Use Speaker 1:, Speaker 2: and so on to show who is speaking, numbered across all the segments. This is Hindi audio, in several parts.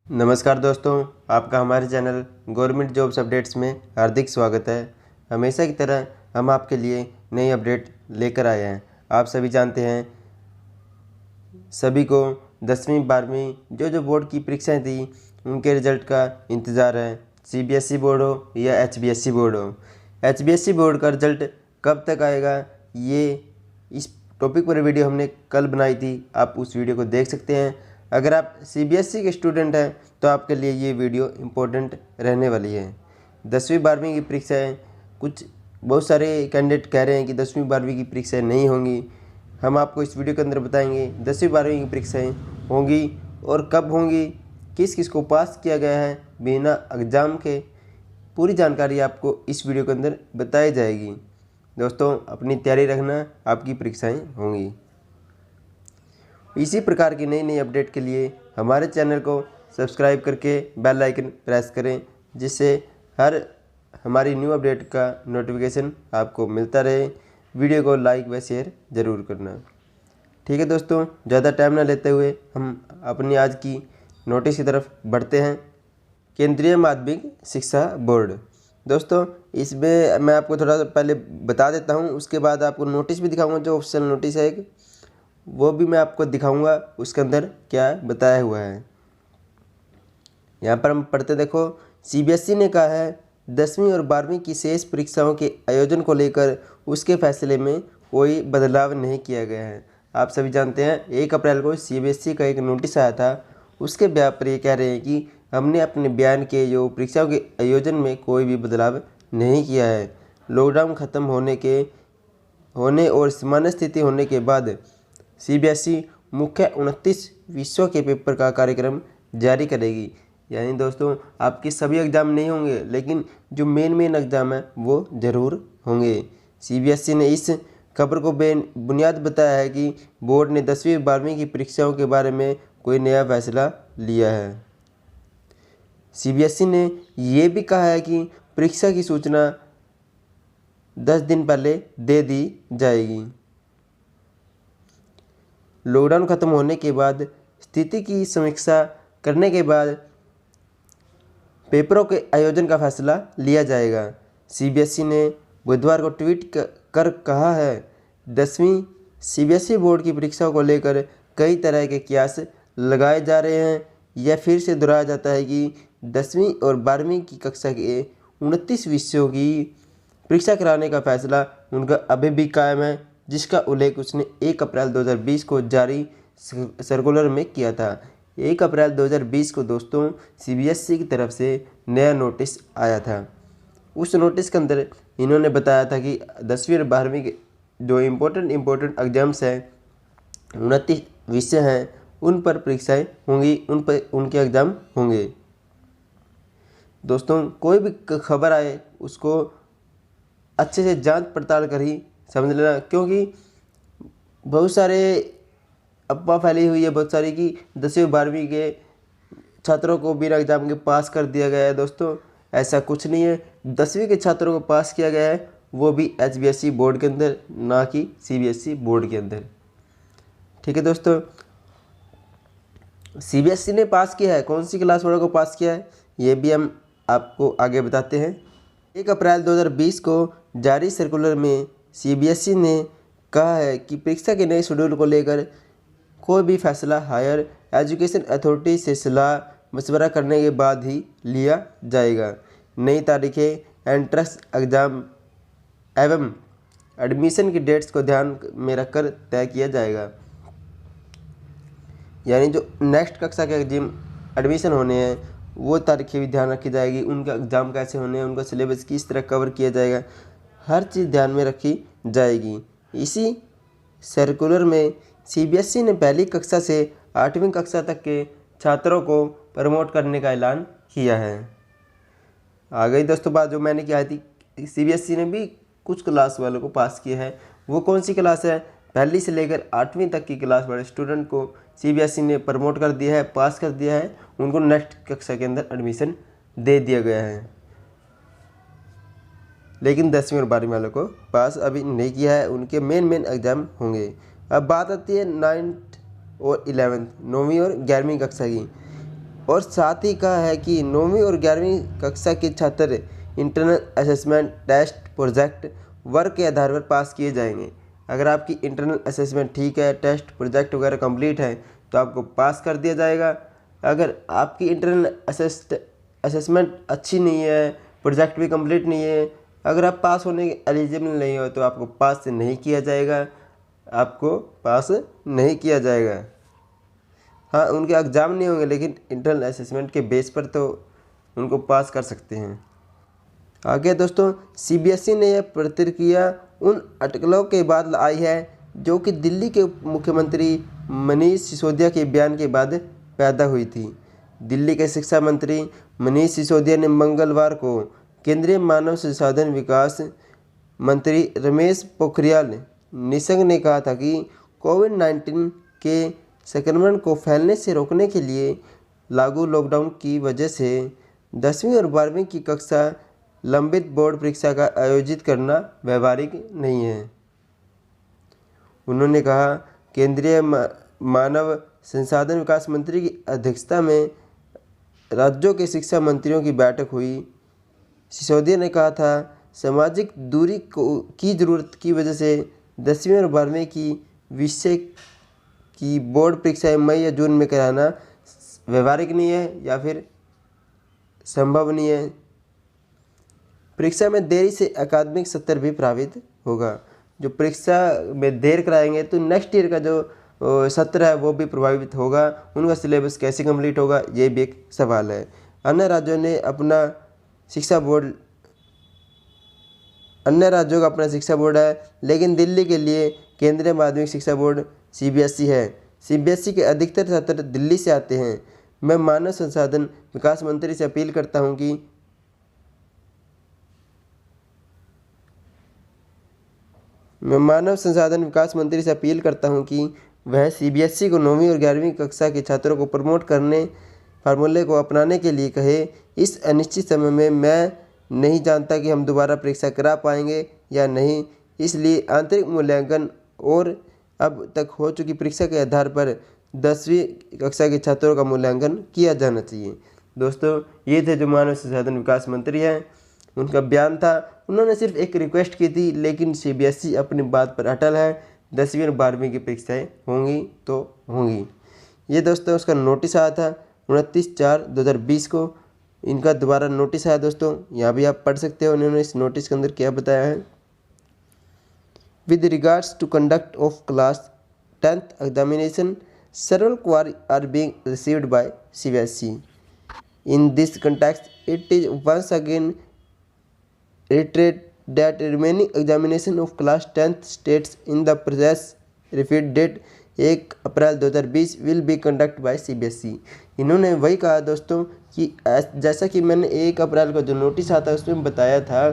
Speaker 1: नमस्कार दोस्तों, आपका हमारे चैनल गवर्नमेंट जॉब्स अपडेट्स में हार्दिक स्वागत है। हमेशा की तरह हम आपके लिए नई अपडेट लेकर आए हैं। आप सभी जानते हैं, सभी को 10वीं 12वीं जो बोर्ड की परीक्षाएं थी उनके रिजल्ट का इंतज़ार है। सीबीएसई बोर्ड हो या एचबीएसई बोर्ड हो, एचबीएसई बोर्ड का रिजल्ट कब तक आएगा, ये इस टॉपिक पर वीडियो हमने कल बनाई थी। आप उस वीडियो को देख सकते हैं। अगर आप सीबीएसई के स्टूडेंट हैं तो आपके लिए ये वीडियो इम्पोर्टेंट रहने वाली है। 10वीं 12वीं की परीक्षाएं, बहुत सारे कैंडिडेट कह रहे हैं कि 10वीं 12वीं की परीक्षाएं नहीं होंगी। हम आपको इस वीडियो के अंदर बताएंगे 10वीं 12वीं की परीक्षाएं होंगी और कब होंगी, किस किस को पास किया गया है बिना एग्ज़ाम के। पूरी जानकारी आपको इस वीडियो के अंदर बताई जाएगी। दोस्तों, अपनी तैयारी रखना, आपकी परीक्षाएं होंगी। इसी प्रकार की नई नई अपडेट के लिए हमारे चैनल को सब्सक्राइब करके बेल आइकन प्रेस करें, जिससे हर हमारी न्यू अपडेट का नोटिफिकेशन आपको मिलता रहे। वीडियो को लाइक व शेयर ज़रूर करना। ठीक है दोस्तों, ज़्यादा टाइम ना लेते हुए हम अपनी आज की नोटिस की तरफ बढ़ते हैं। केंद्रीय माध्यमिक शिक्षा बोर्ड। दोस्तों, इसमें मैं आपको थोड़ा सा पहले बता देता हूँ, उसके बाद आपको नोटिस भी दिखाऊंगा। जो ऑफिशियल नोटिस है एक, वो भी मैं आपको दिखाऊंगा उसके अंदर क्या बताया हुआ है। यहाँ पर हम पढ़ते, देखो, सीबीएसई ने कहा है 10वीं और 12वीं की शेष परीक्षाओं के आयोजन को लेकर उसके फैसले में कोई बदलाव नहीं किया गया है। आप सभी जानते हैं 1 अप्रैल को सीबीएसई का एक नोटिस आया था। उसके बयान पर ये कह रहे हैं कि हमने अपने बयान के जो परीक्षाओं के आयोजन में कोई भी बदलाव नहीं किया है। लॉकडाउन ख़त्म होने और सामान्य स्थिति होने के बाद सीबीएसई मुख्य 29 विषयों के पेपर का कार्यक्रम जारी करेगी। यानी दोस्तों, आपके सभी एग्ज़ाम नहीं होंगे, लेकिन जो मेन एग्ज़ाम है वो ज़रूर होंगे। सीबीएसई ने इस खबर को बुनियाद बताया है कि बोर्ड ने 10वीं 12वीं की परीक्षाओं के बारे में कोई नया फैसला लिया है। सीबीएसई ने ये भी कहा है कि परीक्षा की सूचना 10 दिन पहले दे दी जाएगी। लॉकडाउन खत्म होने के बाद स्थिति की समीक्षा करने के बाद पेपरों के आयोजन का फैसला लिया जाएगा। सीबीएसई ने बुधवार को ट्वीट कर कहा है, 10वीं सीबीएसई बोर्ड की परीक्षाओं को लेकर कई तरह के कयास लगाए जा रहे हैं। यह फिर से दोहराया जाता है कि 10वीं और 12वीं की कक्षा के 29 विषयों की परीक्षा कराने का फैसला उनका अभी भी कायम है, जिसका उल्लेख उसने 1 अप्रैल 2020 को जारी सर्कुलर में किया था। 1 अप्रैल 2020 को दोस्तों सीबीएसई की तरफ से नया नोटिस आया था। उस नोटिस के अंदर इन्होंने बताया था कि 10वीं और 12वीं के जो इम्पोर्टेंट एग्जाम्स हैं, 29 विषय हैं, उन पर परीक्षाएं होंगी, उन पर उनके एग्ज़ाम होंगे। दोस्तों, कोई भी खबर आए उसको अच्छे से जांच पड़ताल कर ही समझ लेना, क्योंकि बहुत सारे अफवाह फैली हुई है बहुत सारी कि 10वीं 12वीं के छात्रों को बिना एग्ज़ाम के पास कर दिया गया है। दोस्तों, ऐसा कुछ नहीं है। 10वीं के छात्रों को पास किया गया है, वो भी एचबीएसई बोर्ड के अंदर, ना कि सीबीएसई बोर्ड के अंदर। ठीक है दोस्तों, सीबीएसई ने पास किया है, कौन सी क्लास वालों को पास किया है, ये भी हम आपको आगे बताते हैं। 1 अप्रैल 2020 को जारी सर्कुलर में सीबीएसई ने कहा है कि परीक्षा के नए शेड्यूल को लेकर कोई भी फैसला हायर एजुकेशन अथॉरिटी से सलाह मशवरा करने के बाद ही लिया जाएगा। नई तारीखें एंट्रेंस एग्ज़ाम एवं एडमिशन की डेट्स को ध्यान में रखकर तय किया जाएगा। यानी जो नेक्स्ट कक्षा के एडमिशन होने हैं वो तारीखें भी ध्यान रखी जाएगी, उनका एग्ज़ाम कैसे होने हैं, उनका सिलेबस किस तरह कवर किया जाएगा, हर चीज़ ध्यान में रखी जाएगी। इसी सर्कुलर में सीबीएसई ने पहली कक्षा से 8वीं कक्षा तक के छात्रों को प्रमोट करने का ऐलान किया है। आ गई दोस्तों बात जो मैंने किया थी, सीबीएसई ने भी कुछ क्लास वालों को पास किया है। वो कौन सी क्लास है, पहली से लेकर 8वीं तक की क्लास वाले स्टूडेंट को सीबीएसई ने प्रमोट कर दिया है, पास कर दिया है, उनको नेक्स्ट कक्षा के अंदर एडमिशन दे दिया गया है। लेकिन 10वीं और 12वीं वालों को पास अभी नहीं किया है, उनके मेन एग्ज़ाम होंगे। अब बात आती है 9th और 11th, 9वीं और 11वीं कक्षा की। और साथ ही कहा है कि 9वीं और 11वीं कक्षा के छात्र internal assessment test project work के आधार पर पास किए जाएंगे। अगर आपकी इंटरनल असेसमेंट ठीक है, टेस्ट प्रोजेक्ट वगैरह कंप्लीट है तो आपको पास कर दिया जाएगा। अगर आपकी इंटरनल असेसमेंट अच्छी नहीं है, प्रोजेक्ट भी कंप्लीट नहीं है, अगर आप पास होने के एलिजिबल नहीं हो तो आपको पास नहीं किया जाएगा, आपको पास नहीं किया जाएगा। हाँ, उनके एग्ज़ाम नहीं होंगे लेकिन इंटरनल असेसमेंट के बेस पर तो उनको पास कर सकते हैं। आगे दोस्तों, सीबीएसई ने यह प्रतिक्रिया उन अटकलों के बाद आई है जो कि दिल्ली के मुख्यमंत्री मनीष सिसोदिया के बयान के बाद पैदा हुई थी। दिल्ली के शिक्षा मंत्री मनीष सिसोदिया ने मंगलवार को केंद्रीय मानव संसाधन विकास मंत्री रमेश पोखरियाल निशंक ने कहा था कि कोविड-19 के संक्रमण को फैलने से रोकने के लिए लागू लॉकडाउन की वजह से 10वीं और 12वीं की कक्षा लंबित बोर्ड परीक्षा का आयोजित करना व्यावहारिक नहीं है। उन्होंने कहा, केंद्रीय मानव संसाधन विकास मंत्री की अध्यक्षता में राज्यों के शिक्षा मंत्रियों की बैठक हुई। सिसोदिया ने कहा था, सामाजिक दूरी की ज़रूरत की वजह से 10वीं और 12वीं की विषय की बोर्ड परीक्षाएं मई या जून में कराना व्यवहारिक नहीं है या फिर संभव नहीं है। परीक्षा में देरी से अकादमिक सत्र भी प्रभावित होगा। जो परीक्षा में देर कराएंगे तो नेक्स्ट ईयर का जो सत्र है वो भी प्रभावित होगा। उनका सिलेबस कैसे कंप्लीट होगा ये भी एक सवाल है। अन्य राज्यों का अपना शिक्षा बोर्ड है, लेकिन दिल्ली के लिए केंद्रीय माध्यमिक शिक्षा बोर्ड सीबीएसई है। सीबीएसई के अधिकतर छात्र दिल्ली से आते हैं। मैं मानव संसाधन विकास मंत्री से अपील करता हूं कि वह सीबीएसई को 9वीं और 11वीं कक्षा के छात्रों को प्रमोट करने फार्मूले को अपनाने के लिए कहे। इस अनिश्चित समय में मैं नहीं जानता कि हम दोबारा परीक्षा करा पाएंगे या नहीं, इसलिए आंतरिक मूल्यांकन और अब तक हो चुकी परीक्षा के आधार पर 10वीं कक्षा के छात्रों का मूल्यांकन किया जाना चाहिए। दोस्तों, ये थे जो मानव संसाधन विकास मंत्री हैं, उनका बयान था। उन्होंने सिर्फ एक रिक्वेस्ट की थी, लेकिन सीबीएसई अपनी बात पर अटल है। 10वीं और 12वीं की परीक्षाएं होंगी तो होंगी। ये दोस्तों उसका नोटिस आया था 29/4/2020 को। इनका दोबारा नोटिस आया दोस्तों, यहाँ भी आप पढ़ सकते हो उन्होंने इस नोटिस के अंदर क्या बताया है। With regards to conduct of class 10th examination, several queries are being received by CBSE. In this context, it is once again reiterated that remaining examination of class 10th states in the process repeat date 1 April 2020 will be conducted by CBSE. इन्होंने वही कहा दोस्तों कि जैसा कि मैंने 1 अप्रैल को जो नोटिस आता है उसमें बताया था,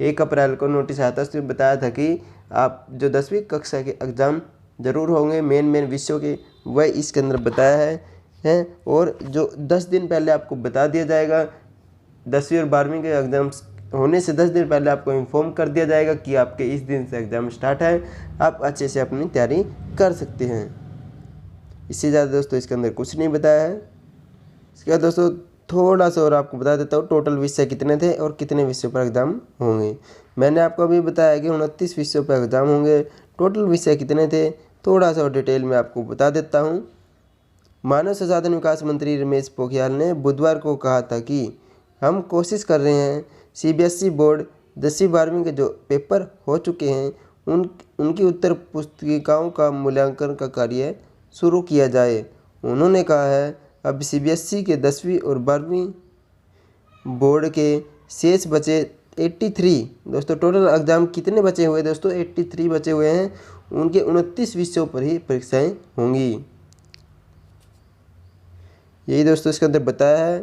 Speaker 1: 1 अप्रैल को नोटिस आया था उसमें बताया था कि आप जो 10वीं कक्षा के एग्ज़ाम ज़रूर होंगे मेन विषयों के, वह इसके अंदर बताया है और जो 10 दिन पहले आपको बता दिया जाएगा। 10वीं और 12वीं के एग्ज़ाम्स होने से 10 दिन पहले आपको इन्फॉर्म कर दिया जाएगा कि आपके इस दिन से एग्ज़ाम स्टार्ट है, आप अच्छे से अपनी तैयारी कर सकते हैं। इससे ज़्यादा दोस्तों इसके अंदर कुछ नहीं बताया है। इसके बाद दोस्तों थोड़ा सा और आपको बता देता हूँ टोटल विषय कितने थे और कितने विषयों पर एग्ज़ाम होंगे। मैंने आपको अभी बताया कि 29 विषयों पर एग्ज़ाम होंगे। टोटल विषय कितने थे थोड़ा सा और डिटेल में आपको बता देता हूँ। मानव संसाधन विकास मंत्री रमेश पोखरियाल ने बुधवार को कहा था कि हम कोशिश कर रहे हैं सीबीएसई बोर्ड 10वीं 12वीं के जो पेपर हो चुके हैं उनकी उत्तर पुस्तिकाओं का मूल्यांकन का कार्य शुरू किया जाए। उन्होंने कहा है अब सीबीएसई के 10वीं और 12वीं बोर्ड के शेष बचे 83 दोस्तों टोटल एग्ज़ाम कितने बचे हुए दोस्तों 83 बचे हुए हैं। उनके 29 विषयों पर ही परीक्षाएं होंगी। यही दोस्तों इसके अंदर बताया है।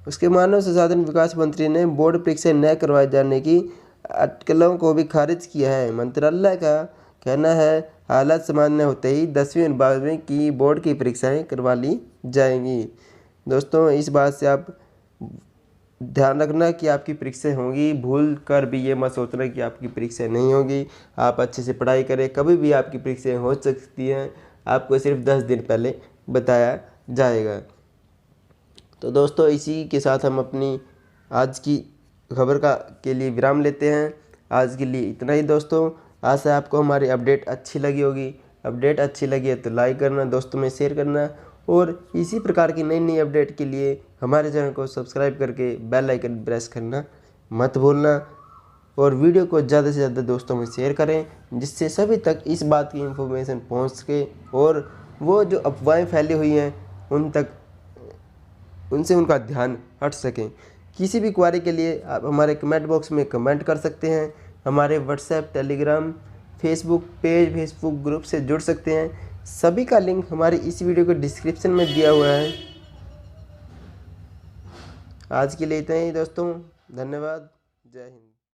Speaker 1: उसके मानव संसाधन विकास मंत्री ने बोर्ड परीक्षा न करवाए जाने की अटकलों को भी खारिज किया है। मंत्रालय का कहना है हालात सामान्य होते ही 10वीं और 12वीं की बोर्ड की परीक्षाएं करवा ली जाएंगी। दोस्तों इस बात से आप ध्यान रखना कि आपकी परीक्षाएं होंगी, भूल कर भी ये मत सोचना कि आपकी परीक्षाएं नहीं होगी। आप अच्छे से पढ़ाई करें, कभी भी आपकी परीक्षाएं हो सकती हैं। आपको सिर्फ 10 दिन पहले बताया जाएगा। तो दोस्तों इसी के साथ हम अपनी आज की खबर के लिए विराम लेते हैं। आज के लिए इतना ही दोस्तों। आशा है आपको हमारी अपडेट अच्छी लगी होगी। अपडेट अच्छी लगी है तो लाइक करना, दोस्तों में शेयर करना, और इसी प्रकार की नई नई अपडेट के लिए हमारे चैनल को सब्सक्राइब करके बेल आइकन प्रेस करना मत भूलना। और वीडियो को ज़्यादा से ज़्यादा दोस्तों में शेयर करें, जिससे सभी तक इस बात की इन्फॉर्मेशन पहुंच सके और वो जो अफवाहें फैली हुई हैं उनसे उनका ध्यान हट सके। किसी भी क्वारी के लिए आप हमारे कमेंट बॉक्स में कमेंट कर सकते हैं। हमारे WhatsApp, Telegram, Facebook page, Facebook group से जुड़ सकते हैं। सभी का लिंक हमारी इस वीडियो के डिस्क्रिप्शन में दिया हुआ है। आज के लिए इतना ही दोस्तों। धन्यवाद। जय हिंद।